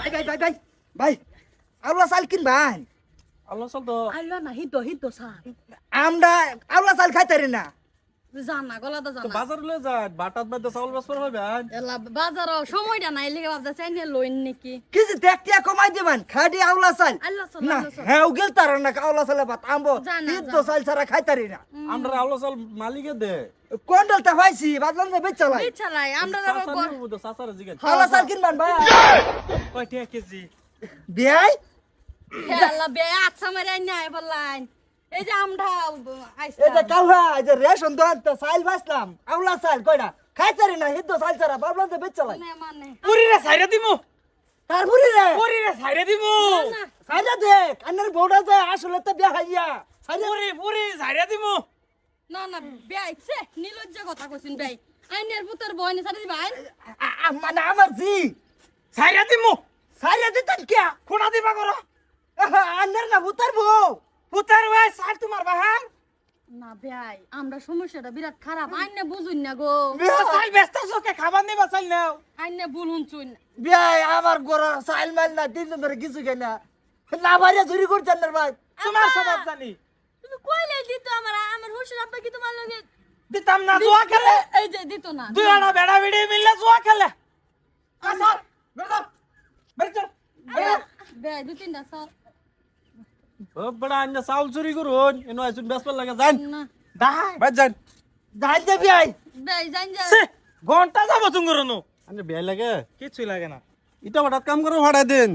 ভাই ভাই ভাই ভাই ভাই আউলা চাল কিনবাই আল্লাহ চল তো আইলো না হিতো সা আমরা আউলা চাল খাইতারি না জানা গলাটা তো জানা বাজার লয়ে যায় বাটাত বাদে চাউল বাসর হবে এলা বাজার সময়টা নাই লিগে ভাবতে চাইনে লইন নাকি কিছু দেখতে কমাই দিবেন খাডি আউলা চাল আল্লাহ না সাল্লাল্লাহু হ্যাঁ গেল তার না আউলা চালে ভাত আমবো জানা, ঈদ তো চাল ছাড়া খাইতারি না আমরা আল্লাহ চাল মালিকে দে কোন্ডলটা পাইছি বাদলাম যে বেচালাই বিছালাই আমরা যাব সাসার জিগাই আউলা চাল কিনবান ভাই কয় টাকা কেজি বিয়াই আল্লাহ বে আচ্ছা মারে নাই বললাম এই যে আমরা এই যে কাউহা এই যে রেশন দোকান তো চাল বাসলাম আউলা চাল কয়টা খাইতারি না ঈদ তো চাল ছাড়া বাদলাম যে বেচালাই মানে পুরি রে সাইরা দিমু তারপরে রে পুরি রে সাইরা দিমু না সাইডা দেখ আন্নার বউটা যে আসলে তো বিয়া হাইয়া সাইডা পুরি সাইরা দিমু না না বে আইছে নিলজ্জ কথা কইছিন ভাই আইনের পুতর বয়নি সারি ভাই মানে আমার জি সাইরা দিমু সাইডা দিতেন কে কোনা দিবা করো আন্নার না বুতার বউ পুতার ভাই সার তোমার বাহার না ভাই আমরা সমস্যাটা বিরাট খারাপ আইনে বুঝুন না গো সাইল ব্যস্ত সকে খাবার নিবা চাইল নাও আইনে বুলুন চুন বিয়াই আমার গরো সাইল মাইল না তিন দিন ধরে কিছু খাই না না বাড়িয়া চুরি করছেন না ভাই তোমার স্বভাব জানি তুমি কইলে দিত আমার হুশুর আব্বা কি তোমার লগে দিতাম না জুয়া খেলে এই যে দিত না দুই আনা বেড়া বেড়ি মিললে জুয়া খেলে আসল বেড়া বেড়া ভাই দুই তিনটা স্যার ও বড় আন্না চাউল চুরি করুন এনো আইছুন বেসপার লাগে যান না দাই বাদ যান দাই দে বিয়াই ভাই জান যা সে ঘন্টা যাব তুমি করনো আন্না বিয়াই লাগে কিছুই লাগে না ইটা হঠাৎ কাম করে ভাড়া দেন